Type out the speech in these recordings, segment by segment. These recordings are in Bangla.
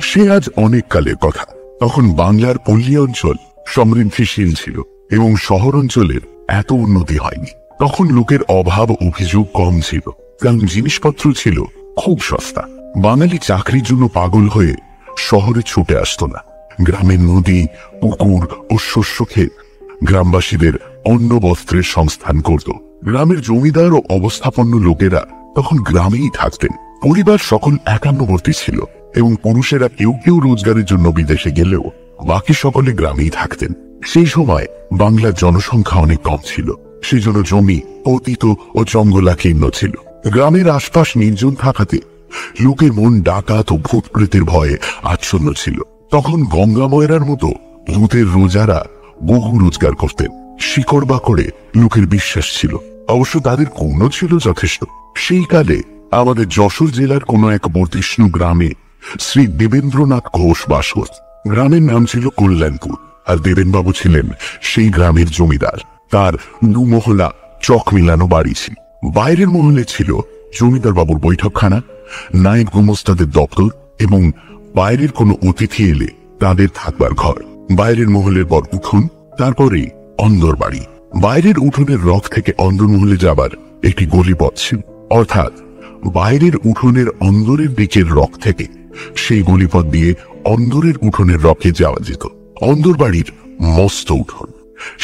সে আজ অনেক কালের কথা। তখন বাংলার পল্লী অঞ্চল সমৃদ্ধিশীল ছিল এবং শহর অঞ্চলের এত উন্নতি হয়নি। তখন লোকের অভাব অভিযোগ কম ছিল, কারণ জিনিসপত্র ছিল খুব সস্তা। বাঙালি চাকরির জন্য পাগল হয়ে শহরে ছুটে আসতো না। গ্রামের নদী, পুকুর ও শস্য ক্ষেত গ্রামবাসীদের অন্ন বস্ত্রের সংস্থান করত। গ্রামের জমিদার ও অবস্থাপন্ন লোকেরা তখন গ্রামেই থাকতেন। পরিবার সকল একান্নবর্তী ছিল এবং পুরুষেরা কেউ কেউ রোজগারের জন্য বিদেশে গেলেও বাকি সকলে গ্রামেই থাকতেন। সেই সময় বাংলার জনসংখ্যা অনেক কম ছিল, সেই জন্য জমি পতিত ও জঙ্গলাকীর্ণ ছিল। গ্রামের আশপাশ নির্জন থাকাতে লোকের মন ডাকাত ও ভূত প্রেতের ভয়ে আচ্ছন্ন ছিল। তখন গঙ্গা ময়রার মতো ভূতের রোজারা বহু রোজগার করতেন। শিকড় বাকড়ে লোকের বিশ্বাস ছিল, অবশ্য তাদের গুণ ছিল যথেষ্ট। সেই কালে আমাদের যশোর জেলার কোন এক বর্তিষ্ণু গ্রামে শ্রী দেবেন্দ্রনাথ ঘোষ বাস করত। গ্রামের নাম ছিল কল্যাণপুর, আর দেবেনবাবু ছিলেন সেই গ্রামের জমিদার। তার দুমহলা চক মিলানো বাড়ি ছিল। বাইরের মহলে ছিল জমিদার বাবুর বৈঠকখানা, নায়েব গুমস্তাদের দপ্তর এবং বাইরের কোনো অতিথি এলে তাদের থাকবার ঘর। বাইরের মহলের পর উঠোন, তারপরে অন্দর বাড়ি। বাইরের উঠোনের রথ থেকে অন্দর মহলে যাবার একটি গলিপথ ছিল, অর্থাৎ বাইরের উঠোনের অন্দরের দিকের রথ থেকে সেই গলিপথ দিয়ে অন্দরের উঠোনের রথে যাওয়া যেত। অন্দর বাড়ির মস্ত উঠোন,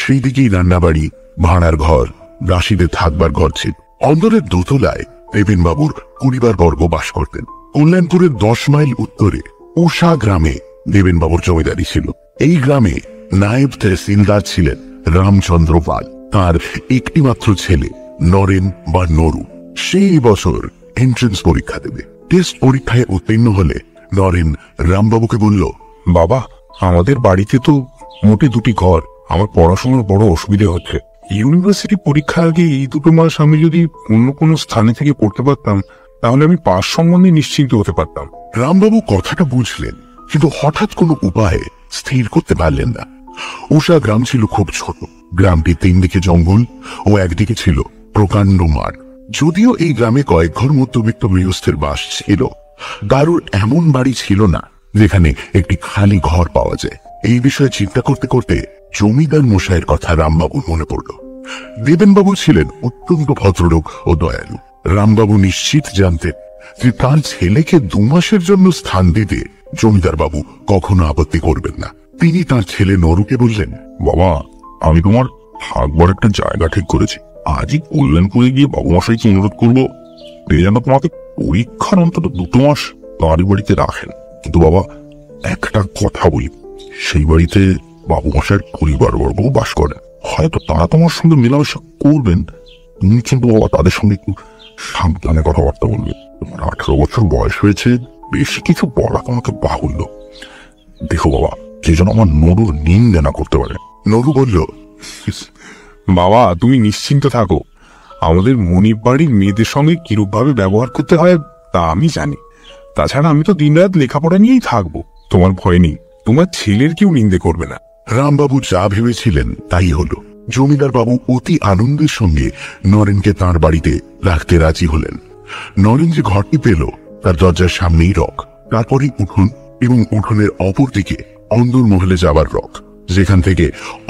সেই দিকেই রান্নাবাড়ি, ভাড়ার ঘর, দাসীদের থাকবার ঘর ছিল। অন্দরের দোতলায় দেবেনবাবুর পরিবারবর্গ বাস করতেন। কল্যাণপুরের 10 মাইল উত্তরে উষা গ্রামে দেবেনবাবুর জমিদারি ছিল। এই গ্রামে নায়েব তহসিলদার ছিলেন রামচন্দ্র পাল। তার একটি মাত্র ছেলে নরেন বা নরু। সেই বছর এন্ট্রান্স পরীক্ষা দেবে। টেস্ট পরীক্ষায় উত্তীর্ণ হলে নরেন রামবাবুকে বলল, বাবা, আমাদের বাড়িতে তো মোটে 2টি ঘর, আমার পড়াশোনার বড় অসুবিধা হচ্ছে। ইউনিভার্সিটি পরীক্ষা আগে এই 2 মাস আমি যদি অন্য কোনো স্থানে থেকে পড়তে পারতাম, তাহলে আমি পাস সম্বন্ধে নিশ্চিন্ত হতে পারতাম। রামবাবু কথাটা বুঝলেন, কিন্তু হঠাৎ কোনো উপায়ে স্থির করতে পারলেন না। উষা গ্রাম ছিল খুব ছোট। গ্রামটি 3 দিকে জঙ্গল ও একদিকে ছিল প্রকাণ্ড মাঠ। যদিও এই গ্রামে কয়েক ঘর মধ্যবিত্ত গৃহস্থের বাস ছিল, কারোর এমন বাড়ি ছিল না যেখানে একটি খালি ঘর পাওয়া যায়। এই বিষয়ে চিন্তা করতে করতে জমিদার মশাইয়ের কথা রামবাবুর মনে পড়ল। দেবেনবাবু ছিলেন অত্যন্ত ভদ্রলোক ও দয়ালু। রামবাবু নিশ্চিত জানতেন যে তার ছেলেকে 2 মাসের জন্য স্থান দিতে জমিদার বাবু কখনো আপত্তি করবেন না। তিনি তার ছেলে নরুকে বললেন, বাবা, আমি তোমার থাকবার একটা জায়গা ঠিক করেছি। আজই কল্যাণপুরে গিয়ে বাবুমশাইকে অনুরোধ করবো যে যেন তোমাকে পরীক্ষার অন্তত 2 মাস তাঁর বাড়িতে রাখেন। কিন্তু বাবা, একটা কথা বলি, সেই বাড়িতে বাবুমশাইয়ের পরিবারবর্গ বাস করেন। হয়তো তারা তোমার সঙ্গে মেলামেশা করবেন, তুমি কিন্তু বাবা তাদের সঙ্গে একটু সাবধানে কথাবার্তা বলবে। তোমার 18 বছর বয়স হয়েছে, বেশি কিছু বলা তোমাকে বাহুল্য। দেখো বাবা, যে যেন আমার নরুর নিন্দে না করতে পারে। নরু বলল, বাবা, তুমি নিশ্চিন্ত থাকো। আমাদের মনিব বাড়ির মেয়েদের সঙ্গে কিরূপ ভাবে ব্যবহার করতে হয় তা আমি জানি। তাছাড়া আমি তো দিনরাত লেখাপড়া নিয়েই থাকবো, তোমার ভয় নেই। তোমার ছেলের কেউ নিন্দে করবে না। রামবাবু যা ভেবেছিলেন তাই হলো। জমিদার বাবু অতি আনন্দের সঙ্গে নরেনকে তাঁর বাড়িতে রাখতে রাজি হলেন। নরেন যে ঘরটি পেল তার দরজার সামনেই রক, তারপরেই উঠোন এবং উঠোনের অপর দিকে অন্দর মহলে যাবার রক, যেখান থেকে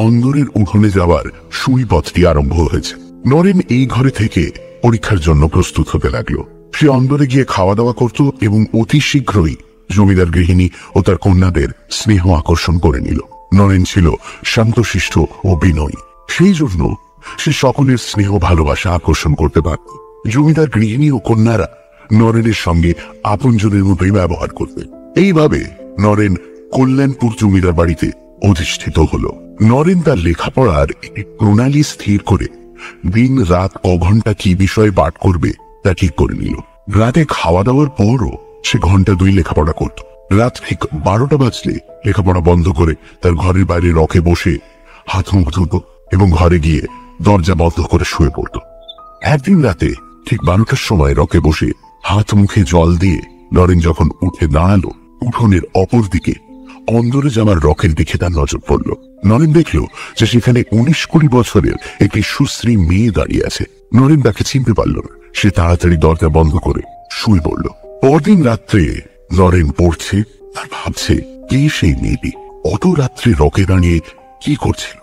অন্দরের উঠোনে যাওয়ার সুই পথটি আরম্ভ হয়েছে। নরেন এই ঘরে থেকে পরীক্ষার জন্য প্রস্তুত হতে লাগলো। সে অন্দরে গিয়ে খাওয়া দাওয়া করত এবং অতি শীঘ্রই জমিদার গৃহিণী ও তার কন্যাদের স্নেহ আকর্ষণ করে নিল। নরেন ছিল শান্তশিষ্ট ও বিনয়ী, সেই জন্য সে সকলের স্নেহ ভালোবাসা আকর্ষণ করতে পারত। জমিদার গৃহিণী ও কন্যারা নরেনের সঙ্গে আপনজনের মতোই ব্যবহার করতে। এইভাবে নরেন কল্যাণপুর জমিদার বাড়িতে অধিষ্ঠিত হল। নরেন তার লেখাপড়ার একটি প্রণালী স্থির করে দিন রাত ঘন্টা কি বিষয়ে পাঠ করবে তা ঠিক করে নিল। রাতে খাওয়া দাওয়ার পরও সে ঘন্টা 2 লেখাপড়া করত। রাত ঠিক 12টা বাজলে লেখাপড়া বন্ধ করে তার ঘরের বাইরে রকে বসে হাত মুখ ধুত এবং ঘরে গিয়ে দরজা বন্ধ করে শুয়ে পড়ত। একদিন রাতে ঠিক 12টার সময় রকে বসে হাত মুখে জল দিয়ে নরেন যখন উঠে দাঁড়ালো, উঠোনের অপর দিকে অন্দরে যাওয়ার রকের দিকে তার নজর পড়ল। নরেন দেখল যে সেখানে 19-20 বছরের একটি সুশ্রী মেয়ে দাঁড়িয়ে আছে। নরেন তাকে চিনতে পারল না। সে তাড়াতাড়ি দরজা বন্ধ করে শুয়ে পড়ল। পরদিন রাত্রে নরেন পড়ছে, আর ভাবছে কে সেই মেয়েটি, অত রাত্রে রকে দাঁড়িয়ে কি করছিল,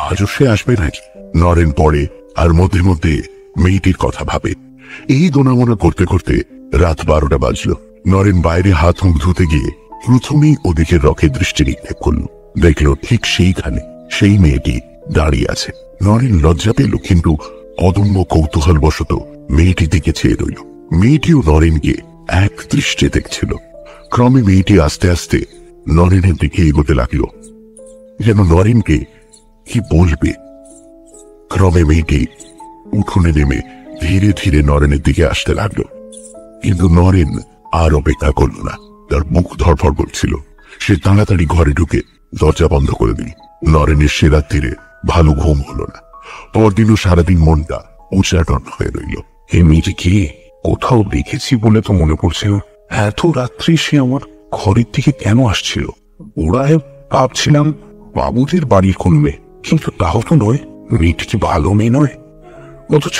আজও সে আসবে নাকি। নরেন পড়ে আর মধ্যে মধ্যে মেয়েটির কথা ভাবে। এই দোনামোনা করতে করতে রাত 12টা বাজলো। নরেন বাইরে হাত মুখ ধুতে গিয়ে প্রথমেই ওদিকে রকের দৃষ্টি নিক্ষেপ করল। দেখলো ঠিক সেইখানে সেই মেয়েটি দাঁড়িয়ে আছে। নরেন লজ্জা পেল, কিন্তু অদম্য কৌতূহল বশত মেয়েটির দিকে চেয়ে রইল। মেয়েটিও নরেনকে এক দৃষ্টে দেখছিল। ক্রমে মেয়েটি আস্তে আস্তে নরেনের দিকে এগোতে লাগলো, যেন নরেনকে কি বলবে। ক্রমে মেয়েটি উঠোনে নেমে ধীরে ধীরে নরেনের দিকে আসতে লাগলো, কিন্তু নরেন আর অপেক্ষা করল না। তার বুক ধড়ফড় করছিল। সে তাড়াতাড়ি ঘরে ঢুকে দরজা বন্ধ করে দিল। নরেনের সে রাত্রিরে ভালো ঘুম হলো না। পরদিনও সারাদিন মনটা উচাটন হয়ে রইল। এই মেয়েটি কে? কোথাও দেখেছি বলে তো মনে পড়ছে না। এত রাত্রি সে আমার ঘরের দিকে কেন আসছিল? ওরা ভাবছিলাম বাবুদের বাড়ির কোন মেয়ে, কিন্তু তাও তো নয়। মেয়েটি কি ভালো মেয়ে নয়? অথচ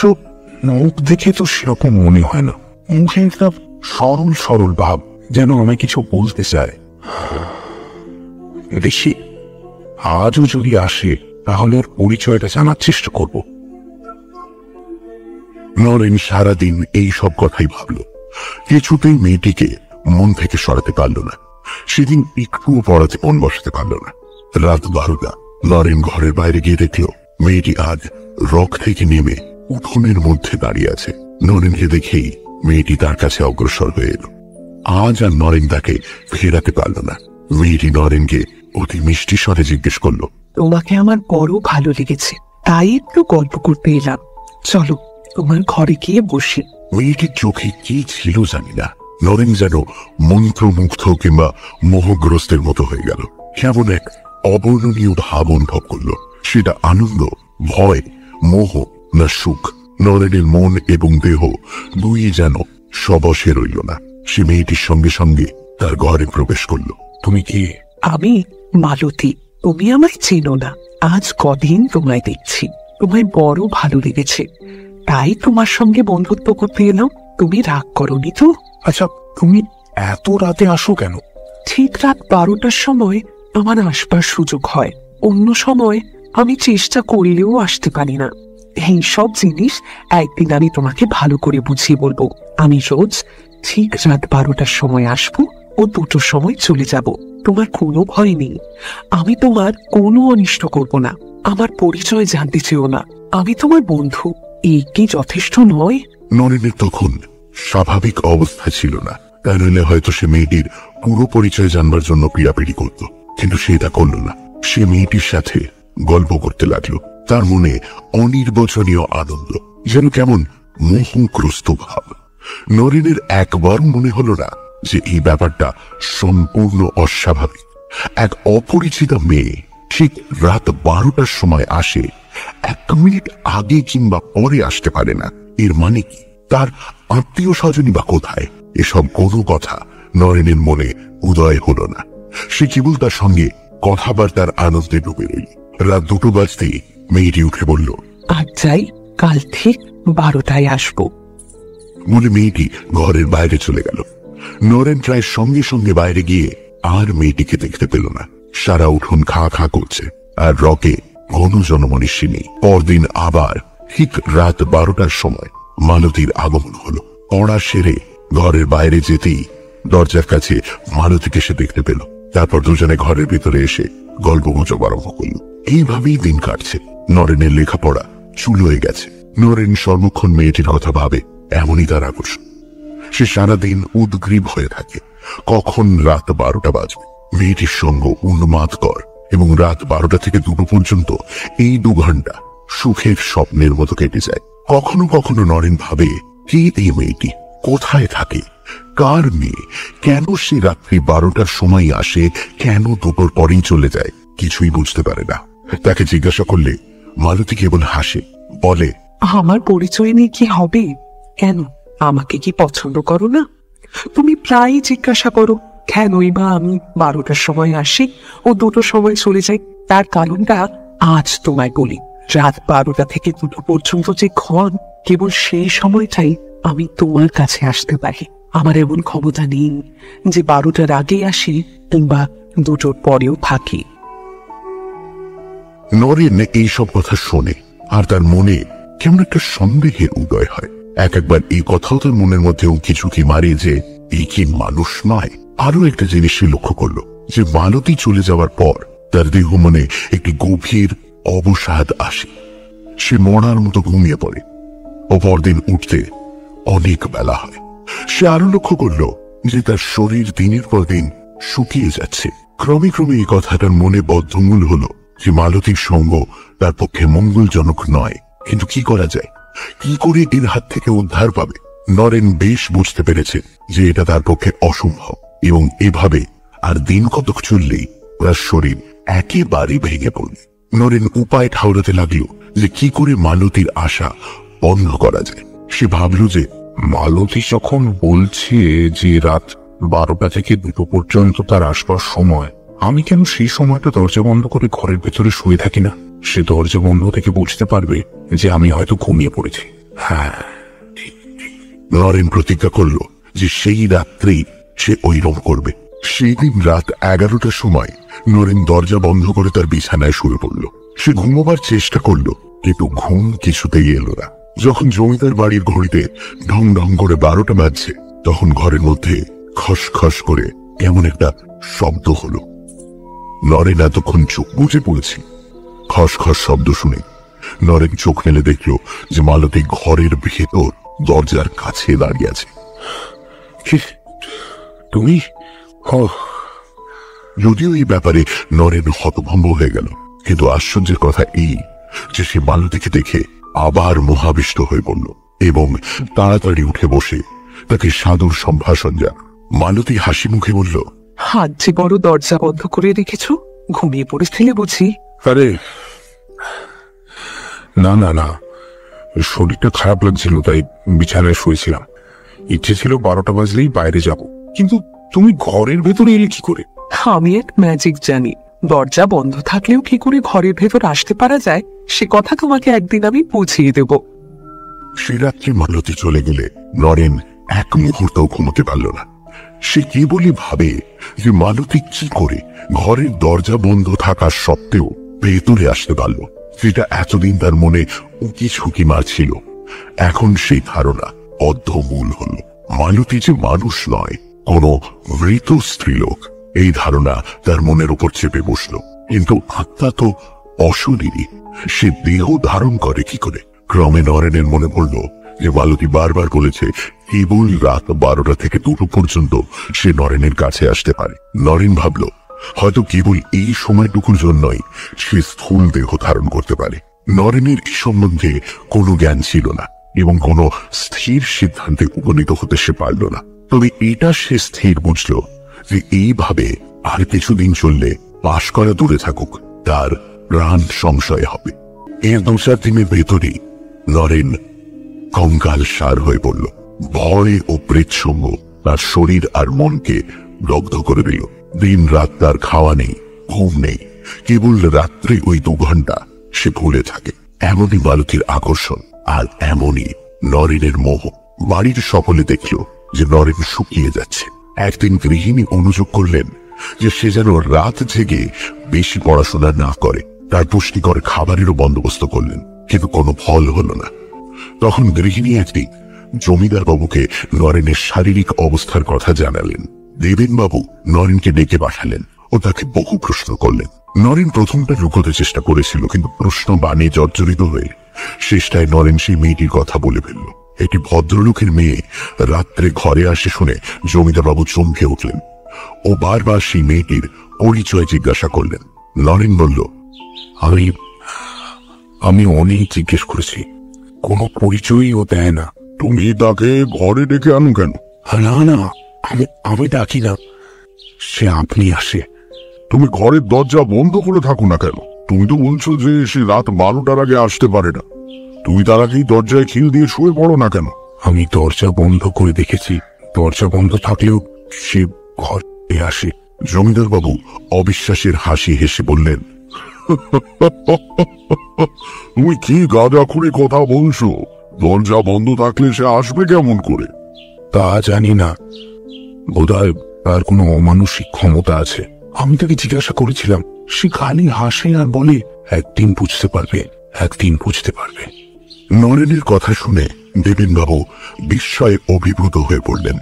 মুখ দেখে তো সেরকম মনে হয় না। মুখে একটা সরল সরল ভাব, যেন আমায় কিছু বলতে চায়। দেখি আজও যদি আসে তাহলে ওর পরিচয়টা জানার চেষ্টা করব। নরেন সারাদিন এই সব কথাই ভাবল। কিছুতেই মেয়েটিকে মন থেকে সরাতে পারল না। সেদিন একটুও পড়াতে মন বসাতে পারল না। রাত 12টা। নরেন ঘরের বাইরে গিয়ে দেখল মেয়েটি আজ রক থেকে নেমে উঠোনের মধ্যে দাঁড়িয়ে আছে। নরেনকে দেখেই মেয়েটি তার কাছে অগ্রসর হয়ে এলো। আজ আর নরেন তাকে ফেরাতে পারল না। মেয়েটি নরেনকে অতি মিষ্টি স্বরে জিজ্ঞেস করলো, তোমাকে আমার বড় ভালো লেগেছে, তাই একটু গল্প করতে এলাম। চলো তোমার ঘরে গিয়ে বসি। মেয়েটির চোখে কি ছিল জানি না। নরেন যেন মন্ত্রমুগ্ধ কিংবা মোহগ্রস্তের মতো হয়ে গেল। কেমন এক অবর্ণনীয় ভাব অনুভব করলো। সেটা আনন্দ, ভয়, মোহ না সুখ। নরেনের মন এবং দেহ দুই যেন সবসে রইল না। সে মেয়েটির সঙ্গে সঙ্গে তার ঘরে প্রবেশ করলো। তুমি কি? আমি মালতী। তুমি আমায় চেনো না, আজ কদিন তোমায় দেখছি। তোমায় বড় ভালো লেগেছে, তাই তোমার সঙ্গে বন্ধুত্ব করতে এলাম। তুমি রাগ করোনি তো? আচ্ছা, তুমি এত রাতে আসো কেন? ঠিক রাত 12টার সময় আমার আসবার সুযোগ হয়। অন্য সময় আমি চেষ্টা করলেও আসতে পারি না। এই সব জিনিস একদিন আমি তোমাকে ভালো করে বুঝিয়ে বলবো। আমি রোজ ঠিক রাত 12টার সময় আসবো ও 2টোর সময় চলে যাব। তোমার কোনো ভয় নেই। আমি তোমার কোনো অনিষ্ট করব না। আমার পরিচয় জানতে চেও না। আমি তোমার বন্ধু। এই কি যথেষ্ট নয়? নরেনের তখন স্বাভাবিক অবস্থা ছিল না। তাই নইলে হয়তো সে মেয়েটির পুরো পরিচয় জানবার জন্য পিড়াপিড়ি করত, কিন্তু সে তা করল না। সে মেয়েটির সাথে গল্প করতে লাগলো। তার মনে অনির্বচনীয় আনন্দ, যেন কেমন মোহগ্রস্ত ভাব। নরেনের একবার মনে হলো না যে এই ব্যাপারটা সম্পূর্ণ অস্বাভাবিক। এক অপরিচিতা মেয়ে ঠিক রাত 12টার সময় আসে, 1 মিনিট আগে কিংবা পরে আসতে পারে না। এর মানে কি? তার আত্মীয় স্বজনই বা কোথায়? এসব কোনো কথা নরেনের মনে উদয় হলো না। সে কেবল তার সঙ্গে কথাবার্তার আনন্দে ডুবে রইল। রাত 2টো বাজতেই মেয়েটি উঠে বলল, আজ যাই, কাল ঠিক 12টায় আসবো। বলে মেয়েটি ঘরের বাইরে চলে গেল। নরেন প্রায় সঙ্গে সঙ্গে বাইরে গিয়ে আর মেয়েটিকে দেখতে পেল না। সারা উঠোন খা খা করছে, আর রকে কোনো জনমনীষী নেই। পরদিন আবার ঠিক রাত 12টার সময় মালতীর আগমন হলো। পড়া সেরে ঘরের বাইরে যেতেই দরজার কাছে মালতীকে সে দেখতে পেল। তারপর দুজনে ঘরের ভিতরে এসে গল্প গুজব আরম্ভ করল। এইভাবেই দিন কাটছে। নরেনের লেখাপড়া চুলোয় গেছে। নরেন সর্বক্ষণ মেয়েটির কথা ভাবে, এমনই তার আকর্ষণ। সে সারাদিন উদ্গ্রীব হয়ে থাকে, কখন রাত 12টা বাজবে। মেয়েটির সঙ্গ উন্মাদকর, এবং রাত 12টা থেকে 2টো পর্যন্ত এই 2 ঘন্টা সুখের স্বপ্নের মতো কেটে যায়। কখনো কখনো নরেন ভাবে, কে এই মেয়েটি, কোথায় থাকে, কার মেয়ে, কেন সে রাত্রি 12টার সময় আসে, কেন 2টোর পরেই চলে যায়, কিছুই বুঝতে পারে না। তাকে জিজ্ঞাসা করলে মালতী কেবল হাসে, বলে, আমার পরিচয় নিয়ে কি হবে? কেন, আমাকে কি পছন্দ করো না? তুমি প্রায়ই জিজ্ঞাসা করো কেনই বা আমি 12টার সময় আসি ও 2টোর সময় চলে যাই। তার কারণটা আজ তোমায় বলি। রাত 12টা থেকে 2টো পর্যন্ত যে ক্ষণ, কেবল সেই সময়টাই আমি তোমার কাছে আসতে পারি। আমার এমন ক্ষমতা নেই যে 12টার আগে আসি কিংবা 2টোর পরেও থাকি। নরেন এইসব কথা শোনে আর তার মনে কেমন একটা সন্দেহের উদয় হয়। একবার এই কথাও তার মনের মধ্যে উঁকি ঝুঁকি মারে যে এই কি মানুষ নয়। আরো একটা জিনিস সে লক্ষ্য করলো যে মালতী চলে যাওয়ার পর তার দেহ মনে একটি গভীর অবসাদ আসে। সে মরার মতো ঘুমিয়ে পড়ে। পরদিন উঠতে অনেক বেলা হয়। সে আরো লক্ষ্য করলো যে তার শরীর দিনের পর দিন শুকিয়ে যাচ্ছে। ক্রমে ক্রমে এই কথাটার মনে বদ্ধমূল হলো যে মালতীর সঙ্গ তার পক্ষে মঙ্গলজনক নয়। কিন্তু কি করা যায়? কি করে এর হাত থেকে উদ্ধার পাবে? নরেন বেশ বুঝতে পেরেছে যে এটা তার পক্ষে অসম্ভব এবং এভাবে আর দিন কতক চললেই তার শরীর একেবারে ভেঙে পড়বে। নরেন উপায় ঠাউরাতে লাগলো যে কি করে মালতীর আশা বন্ধ করা যায়। সে ভাবল যে মালতী যখন বলছে যে রাত 12টা থেকে 2টো পর্যন্ত তার আসবার সময়, আমি কেন সেই সময়টা দরজা বন্ধ করে ঘরের ভেতরে শুয়ে থাকি না? সে দরজা বন্ধ থেকে বুঝতে পারবে যে আমি হয়তো ঘুমিয়ে পড়েছি। হ্যাঁ, নরেন প্রতিজ্ঞা করল যে সেই রাত্রেই সে ঐরকম করবে। সেই দিন রাত 11টার সময় নরেন দরজা বন্ধ করে তার বিছানায় শুয়ে পড়ল। সে ঘুমোবার চেষ্টা করল কিন্তু ঘুম কিছুতেই এলো না। যখন জমিদার বাড়ির ঘড়িতে ঢং ঢং করে 12টা বাজছে তখন ঘরের মধ্যে খসখস করে কেমন একটা শব্দ হলো। নরেন এতক্ষণ চোখ বুজে পড়েছে। খসখস শব্দ শুনে নরেন চোখ মেলে দেখল যে মালতী ঘরের ভেতর দরজার কাছে দাঁড়িয়ে আছে। তুমি? যদিও এই ব্যাপারে নরেন হতভম্ব হয়ে গেল, কিন্তু আশ্চর্যের কথা এই যে সে মালতীকে দেখে আবার মোহাবিষ্ট হয়ে পড়ল এবং তাড়াতাড়ি উঠে বসে তাকে সাদর সম্ভাষণ জানাল। মালতী হাসি মুখে বলল, হাত যে বড় দরজা বন্ধ করে রেখেছ, ঘুমিয়ে পড়েছিলে বুঝি? আরে না না না, শরীরটা খারাপ লাগছিল তাই বিছানায় শুয়েছিলাম। ইচ্ছে ছিল 12টা বাজলেই বাইরে যাব, কিন্তু তুমি ঘরের ভেতরে এলে কি করে? আমি এক ম্যাজিক জানি। দরজা বন্ধ থাকলেও কি করে ঘরের ভেতর আসতে পারা যায় সে কথা তোমাকে একদিন আমি বুঝিয়ে দেব। সে রাত্রে মালতী চলে গেলে নরেন এক মুহূর্তও ঘুমোতে পারল না। সে কেবলই ভাবে যে মালতী কি করে ঘরের দরজা বন্ধ থাকা সত্ত্বেও ভেতরে আসতে পারল, যেটা এতদিন তার মনে উকি ঝুঁকি মারছিল। এখন সেই ধারণা বদ্ধমূল হল। মালতী যে মানুষ নয়, কোন মৃত স্ত্রীলোক, এই ধারণা তার মনের উপর চেপে বসল। কিন্তু আত্মা তো অশরীরী, সে দেহ ধারণ করে কি করে? ক্রমে নরেনের মনে পড়ল যে মালতী বারবার বলেছে কেবল রাত 12টা থেকে 2টো পর্যন্ত সে নরেনের কাছে আসতে পারে। নরেন ভাবল হয়তো কেবল এই সময়টুকুর জন্যই সে স্থূল দেহ ধারণ করতে পারে। নরেনের এই সম্বন্ধে কোনো জ্ঞান ছিল না এবং কোনো স্থির সিদ্ধান্তে উপনীত হতে সে পারল না। তবে এটা সে স্থির বুঝল যে এইভাবে আর কিছুদিন চললে পাশ করা দূরে থাকুক, তার প্রাণ সংশয় হবে। এর 2-4 দিনের ভেতরেই নরেন কঙ্কাল সার হয়ে পড়ল। ভয় ও প্রেতসঙ্গ তার শরীর আর মনকে দগ্ধ করে দিল। দিন রাত তার খাওয়া নেই, ঘুম নেই, কেবল রাত্রে ওই 2 ঘন্টা সে ভুলে থাকে। এমনই মালতীর আকর্ষণ আর এমনই নরেনের মোহ। বাড়ির সকলে দেখল যে নরেন শুকিয়ে যাচ্ছে। একদিন গৃহিণী অনুযোগ করলেন যে সে যেন রাত জেগে বেশি পড়াশোনা না করে। তার পুষ্টিকর খাবারেরও বন্দোবস্ত করলেন, কিন্তু কোনো ফল হলো না। তখন গৃহিণী একদিন জমিদার বাবুকে নরেনের শারীরিক অবস্থার কথা জানালেন। দেবেন বাবু নরেনকে ডেকে পাঠালেন ও তাকে বহু প্রশ্ন করলেন। নরেন প্রথমটা লুকোতে চেষ্টা করেছিল, কিন্তু প্রশ্ন বাণে জর্জরিত হয়ে শেষটায় নরেন সেই মেয়েটির কথা বলে ফেলল। একটি ভদ্রলোকের মেয়ে রাত্রে ঘরে আসে শুনে জমিদার বাবু চমকে উঠলেন ও বারবার সেই মেয়েটির পরিচয় জিজ্ঞাসা করলেন। নরেন বলল, আমি অনেক জিজ্ঞেস করেছি, কোনো পরিচয়ই ও দেয় না। তুমি তাকে ঘরে ডেকে আনো কেন? না না, আমি ডাকি না, সে আপনি আসে। তুমি ঘরের দরজা বন্ধ করে থাকো না কেন? তুমি তো বলছো যে সে রাত 12টার আগে আসতে পারে না। তুমি তার আগেই দরজায় খিল দিয়ে শুয়ে পড়ো না কেন? আমি দরজা বন্ধ করে দেখেছি, দরজা বন্ধ থাকলেও সে ঘরে আসে। জমিদার বাবু অবিশ্বাসের হাসি হেসে বললেন, তুমি কি গাঁজা খুঁড়ে কথা বলছো? দরজা বন্ধ থাকলে সে আসবে কেমন করে? তা জানি না, বোধহয় তার কোনো অমানসিক ক্ষমতা আছে। আমি তাকে জিজ্ঞাসা করেছিলাম, সে খালি হাসে আর বলে, একদিন বুঝতে পারবে, একদিন বুঝতে পারবে। নরেনের কথা শুনে দেবেনবাবু বিস্ময়ে অভিভূত হয়ে পড়লেন।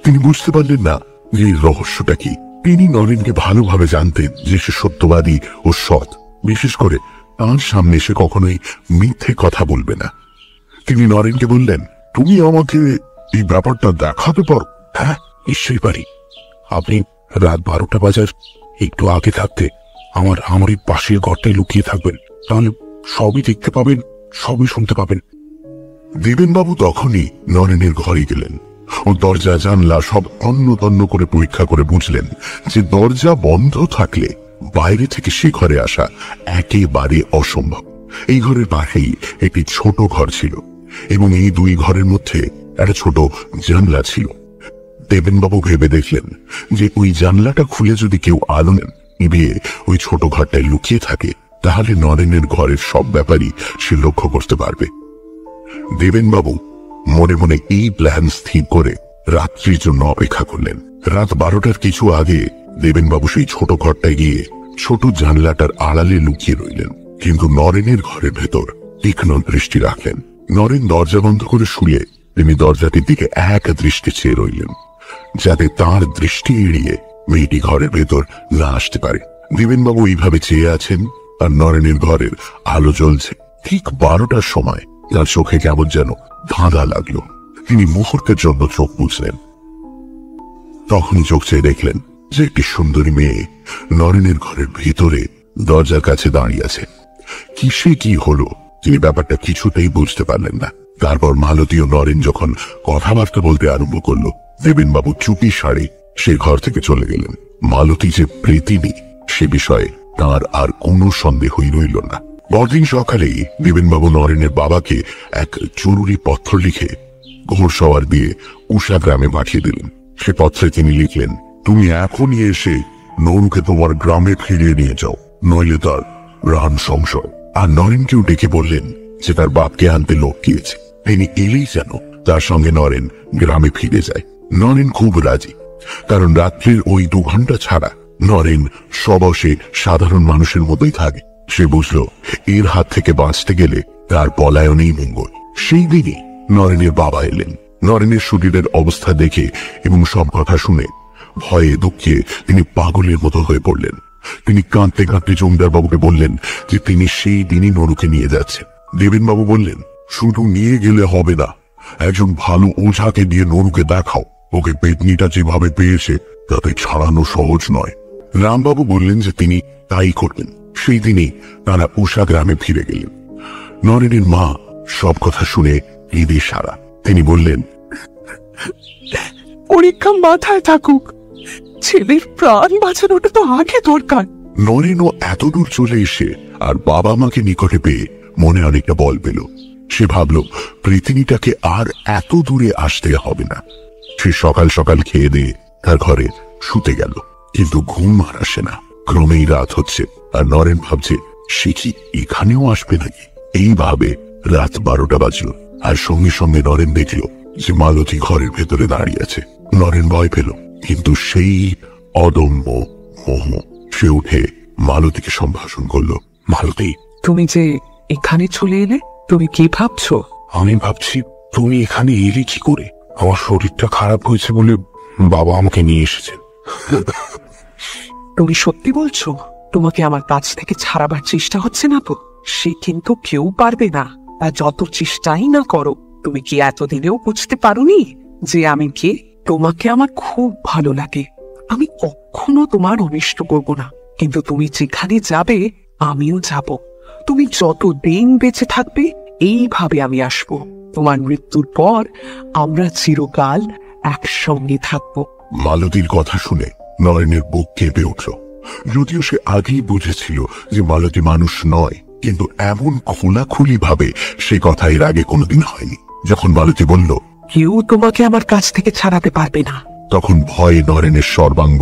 তিনি বুঝতে পারলেন না যে এই রহস্যটা কি। তিনি নরেনকে ভালোভাবে জানতেন যে সে সত্যবাদী ও সৎ, বিশেষ করে তার সামনে সে কখনোই মিথ্যে কথা বলবে না। তিনি নরেনকে বললেন, তুমি আমাকে এই ব্যাপারটা দেখাতে পারো? হ্যাঁ, নিশ্চয়ই পারি। আপনি রাত 12টা বাজার একটু আগে থাকতে আমার এই পাশের ঘরটায় লুকিয়ে থাকবেন, তাহলে সবই দেখতে পাবেন, সবই শুনতে পাবেন। দেবেনবাবু তখনই নরেনের ঘরে গেলেন ও দরজা জানলা সব তন্ন তন্ন করে পরীক্ষা করে বুঝলেন যে দরজা বন্ধ থাকলে বাইরে থেকে সে ঘরে আসা একেবারে অসম্ভব। এই ঘরের পাশেই একটি ছোট ঘর ছিল এবং এই দুই ঘরের মধ্যে একটা ছোট জানলা ছিল। দেবেনবাবু ভেবে দেখলেন যে ওই জানলাটা খুলে যদি কেউ আলো নিভিয়ে ওই ছোট ঘরটায় লুকিয়ে থাকে, তাহলে নরেনের ঘরের সব ব্যাপারই সে লক্ষ্য করতে পারবে। দেবেনবাবু মনে মনে এই প্ল্যান স্থির করে রাত্রির জন্য অপেক্ষা করলেন। রাত 12টার কিছু আগে দেবেনবাবু সেই ছোট ঘরটায় গিয়ে ছোট জানলাটার আড়ালে লুকিয়ে রইলেন, কিন্তু নরেনের ঘরের ভেতর তীক্ষ্ণ দৃষ্টি রাখলেন। নরেন দরজা বন্ধ করে শুয়ে তিনি দরজাটির দিকে এক দৃষ্টি চেয়ে রইলেন, যাতে তার দৃষ্টি এড়িয়ে মেয়েটি ঘরের ভেতর না আসতে পারে। দেবেনবাবু এইভাবে চেয়ে আছেন আর নরেনের ঘরের আলো জ্বলছে। ঠিক 12টার সময় তার চোখে কেমন যেন ধাঁধা লাগলো। তিনি মুহূর্তের জন্য চোখ মুছলেন। তখনই চোখ চেয়ে দেখলেন যে একটি সুন্দরী মেয়ে নরেনের ঘরের ভিতরে দরজার কাছে দাঁড়িয়ে আছে। কিসে কি হলো তিনি ব্যাপারটা কিছুতেই বুঝতে পারলেন না। তারপর মালতী ও নরেন যখন কথাবার্তা বলতে আরম্ভ করলো, দেবেনবাবু চুপি সারে সে ঘর থেকে চলে গেলেন। মালতী যে প্রেতিনী সে বিষয়ে তার আর কোনো সন্দেহই রইল না। পরদিন সকালেই দেবেনবাবু নরেনের বাবাকে এক জরুরি পত্র লিখে ঘোড়সওয়ার দিয়ে উষা গ্রামে পাঠিয়ে দিলেন। সে পত্রে তিনি লিখলেন, তুমি এখনই এসে নরুকে তোমার গ্রামে ফিরিয়ে নিয়ে যাও, নইলে তার প্রাণ সংশয়। আর নরেনকেও ডেকে বললেন যে তার বাপকে আনতে লোক গিয়েছে, তিনি এলেই যেন তার সঙ্গে নরেন গ্রামে ফিরে যায়। নরেন খুব রাজি, কারণ রাত্রির ওই 2 ঘন্টা ছাড়া নরেন সবসে সাধারণ মানুষের মতোই থাকে। সে বুঝল এর হাত থেকে বাঁচতে গেলে তার পলায়নেই মঙ্গল। সেই দিনই নরেনের বাবা এলেন। নরেনের শরীরের অবস্থা দেখে এবং সব কথা শুনে ভয়ে দুঃখে তিনি পাগলের মতো হয়ে পড়লেন। তিনি কাঁদতে কাঁদতে জমিদার বাবুকে বললেন যে তিনি সেই দিনই নরুকে নিয়ে যাচ্ছেন। দেবেনবাবু বললেন, শুধু নিয়ে গেলে হবে না, একজন ভালো ওঝাকে দিয়ে নরুকে দেখাও। ওকে পেতনিটা যেভাবে পেয়েছে তাতে ছাড়ানো সহজ নয়। রামবাবু বললেন যে তিনি তাই করবেন। সেই দিনই তারা উষা গ্রামে ফিরে গেলেন। নরেনের মা সব কথা শুনে ঈদে সারা। তিনি বললেন, পরীক্ষা মাথায় থাকুক, ছেলের প্রাণ বাঁচানোটা তো আগে দরকার। নরেনও এত দূর চলে এসে আর বাবা মাকে নিকটে পেয়ে মনে অনেকটা বল পেল। সে ভাবল পৃথিবীটাকে আর এত দূরে আসতে হবে না। সে সকাল সকাল খেয়ে দিয়ে তার ঘরে শুতে গেল, কিন্তু ঘুম আর আসে না। ক্রমেই রাত হচ্ছে আর নরেন ভাবছে সে কি এখানেও আসবে নাকি। এইভাবে রাত 12টা বাজল আর সঙ্গে সঙ্গে নরেন দেখল যে মালতী ঘরের ভেতরে দাঁড়িয়ে আছে। নরেন ভয় পেল, কিন্তু সেই অদম্য মোহ। সে উঠে মালতীকে সম্ভাষণ করলো, মালতী, তুমি যে এখানে চলে এলে, তুমি কি ভাবছো? আমি ভাবছি তুমি এখানে এলে কি করে? আমার শরীরটা খারাপ হয়েছে বলে বাবা আমাকে নিয়ে এসেছেন। তুমি সত্যি বলছো? তোমাকে আমার কাছ থেকে ছাড়াবার চেষ্টা হচ্ছে না তো? সে কিন্তু কেউ পারবে না, আর যত চেষ্টাই না করো। তুমি কি এতদিনেও বুঝতে পারোনি যে আমি কে? তোমাকে আমার খুব ভালো লাগে, আমি কখনো তোমার অনিষ্ট করব না। কিন্তু তুমি যেখানে যাবে আমিও যাব। তুমি যত দিন বেঁচে থাকবে এইভাবে আমি আসব। তোমার মৃত্যুর পর আমরা চিরকাল একসঙ্গে থাকবো। মালতীর কথা শুনে নরেনের বুক কেঁপে উঠল। যদিও সে আগেই বুঝেছিল যে মালতী মানুষ নয়, কিন্তু এমন খোলাখুলি ভাবে সে কথা এর আগে কোনোদিন হয়নি। যখন মালতী বলল, কেউ তোমাকে আমার কাছ থেকে ছাড়াতে পারবে না, তখন ভয়ে নরেনের সর্বাঙ্গ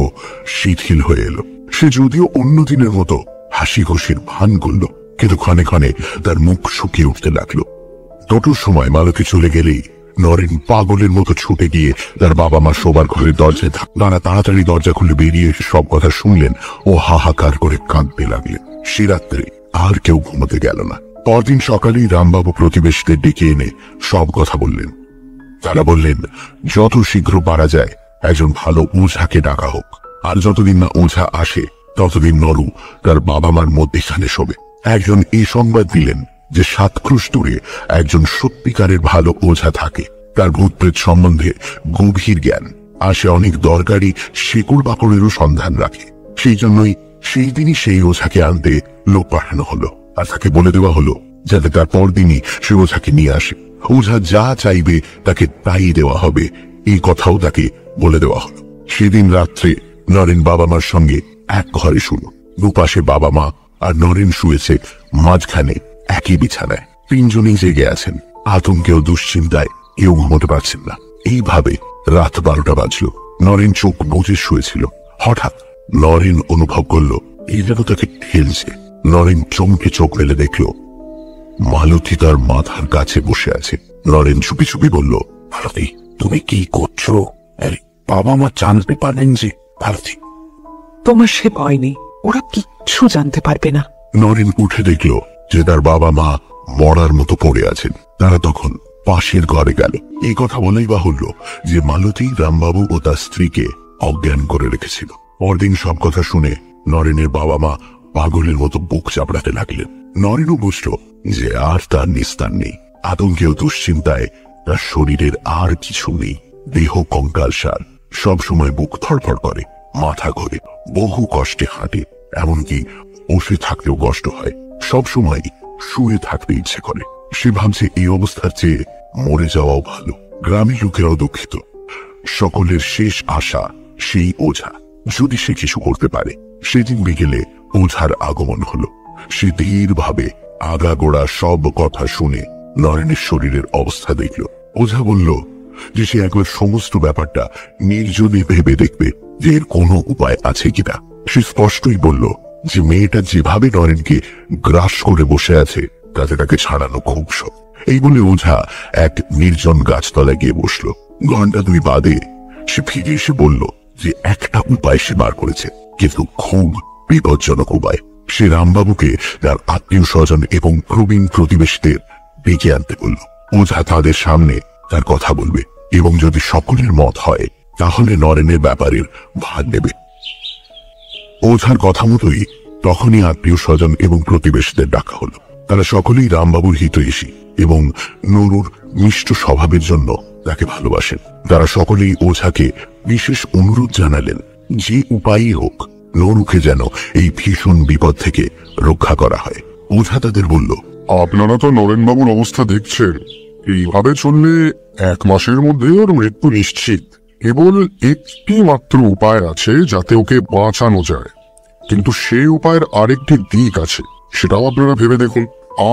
শিথিল হয়ে এলো। সে যদিও অন্য দিনের মতো হাসি খুশির ভান করল, কিন্তু ক্ষণে ক্ষণে তার মুখ শুকিয়ে উঠতে লাগলো। দুটোর সময় মালতী চলে গেলেই নরেন পাগলের মতো ছুটে গিয়ে তার বাবা মা শোবার ঘরের দরজায় তারা তাড়াতাড়ি দরজা খুলে বেরিয়ে এসে সব কথা শুনলেন ও হাহাকার করে কাঁদতে লাগলেন। সে রাত্রে আর কেউ ঘুমোতে গেল না। পরদিন সকালেই রামবাবু প্রতিবেশীদের ডেকে এনে সব কথা বললেন। তারা বললেন যত শীঘ্র পারা যায় একজন ভালো ওঝাকে ডাকা হোক, আর যতদিন না ওঝা আসে ততদিন নরু তার বাবা মার মধ্যেখানে শোবে। একজন এই সংবাদ দিলেন যে 7 ক্রোশ দূরে একজন সত্যিকারের ভালো ওঝা থাকে, তার ভূতপ্রেত সম্বন্ধে গভীর জ্ঞান, আর সে অনেক দরকারি শেকড় বাকড়েরও সন্ধান রাখে। সেই জন্যই সেই দিনই সেই ওঝাকে আনতে লোক পাঠানো হলো, আর তাকে বলে দেওয়া হলো যাতে তার পরদিনই সে ওঝাকে নিয়ে আসে। ওঝা যা চাইবে তাকে তাই দেওয়া হবে, এই কথাও তাকে বলে দেওয়া হলো। সেদিন রাত্রে নরেন বাবা মার সঙ্গে এক ঘরে শুলো। দুপাশে বাবা মা আর নরেন শুয়েছে মাঝখানে একই বিছানায়। 3 জনেই জেগে আছেন, আতঙ্কে ও দুশ্চিন্তায় কেউ ঘুমোতে পারছেন না। এইভাবে রাত 12টা বাজলো। নরেন চোখ বুজে শুয়েছিল। হঠাৎ নরেন অনুভব করলো এই যেন তাকে ঠেলছে। নরেন চমকে চোখ মেলে দেখলো মালতী তার মাথার কাছে বসে আছে। নরেন চুপি চুপি বলল, ভারতী, তুমি কি করছো? বাবা মা জানতে পারেন যে? ভারতী, তোমার সে ভয় নেই, ওরা কিচ্ছু জানতে পারবে না। নরেন উঠে দেখলো যে তার বাবা মা মরার মতো পড়ে আছেন। তারা তখন পাশের ঘরে গেল। এই কথা বলেই বাহুল্য যে মালতী রামবাবু ও তার স্ত্রীকে অজ্ঞান করে রেখেছিল। পরদিন সব কথা শুনে নরেনের বাবা মা পাগলের মতো বুক চাপড়াতে লাগলেন। নরেনও বুঝল যে আর তার নিস্তার নেই। আতঙ্কে ও দুশ্চিন্তায় তার শরীরের আর কিছু নেই। দেহ কঙ্কালসার, সবসময় বুক ধড়ফড় করে, মাথা ঘোরে, বহু কষ্টে হাঁটে, এমনকি বসে থাকতেও কষ্ট হয়। সবসময় শুয়ে থাকতে ইচ্ছে করে। সে ভাবছে এই অবস্থার চেয়ে মরে যাওয়াও ভালো। গ্রামের লোকেরাও দুঃখিত। সকলের শেষ আশা সেই ওঝা, যদি সে কিছু করতে পারে। সেদিন বিকেলে ওঝার আগমন হলো। সে ধীরভাবে আগাগোড়া সব কথা শুনে নরেনের শরীরের অবস্থা দেখল। ওঝা বলল যে সে একবার সমস্ত ব্যাপারটা নির্জনে ভেবে দেখবে যে এর কোনো উপায় আছে কিনা। সে স্পষ্টই বলল যে মেয়েটা যেভাবে নরেনকে গ্রাস করে বসে আছে তাতে তাকে ছাড়ানো খুব সহজ। এই বলে ওঝা এক নির্জন গাছতলায় গিয়ে বসল। 2 ঘন্টা বাদে সে ফিরে এসে বলল যে একটা উপায় সে বার করেছে, কিন্তু খুব বিপজ্জনক উপায়। সে রামবাবুকে তার আত্মীয় স্বজন এবং প্রবীণ প্রতিবেশীদের ডেকে আনতে বলল। ওঝা তাদের সামনে তার কথা বলবে এবং যদি সকলের মত হয় তাহলে নরেনের ব্যাপারের ভাগ নেবে। ওঝার কথা মতোই তখনই আত্মীয় স্বজন এবং প্রতিবেশীদের ডাকা হলো। তারা সকলেই রামবাবুর হিতৈষী এবং নরুর মিষ্ট স্বভাবের জন্য তাকে ভালোবাসেন। তারা সকলেই ওঝাকে বিশেষ অনুরোধ জানালেন যে উপায়ই হোক নরুকে যেন এই ভীষণ বিপদ থেকে রক্ষা করা হয়। ওঝা তাদের বলল, আপনারা তো নরেনবাবুর অবস্থা দেখছেন। এইভাবে চললে 1 মাসের মধ্যে ওর মৃত্যু নিশ্চিত। কেবল একটি মাত্র উপায় আছে যাতে ওকে বাঁচানো যায়, কিন্তু সেই উপায়ের আরেকটি দিক আছে, সেটাও আপনারা ভেবে দেখুন।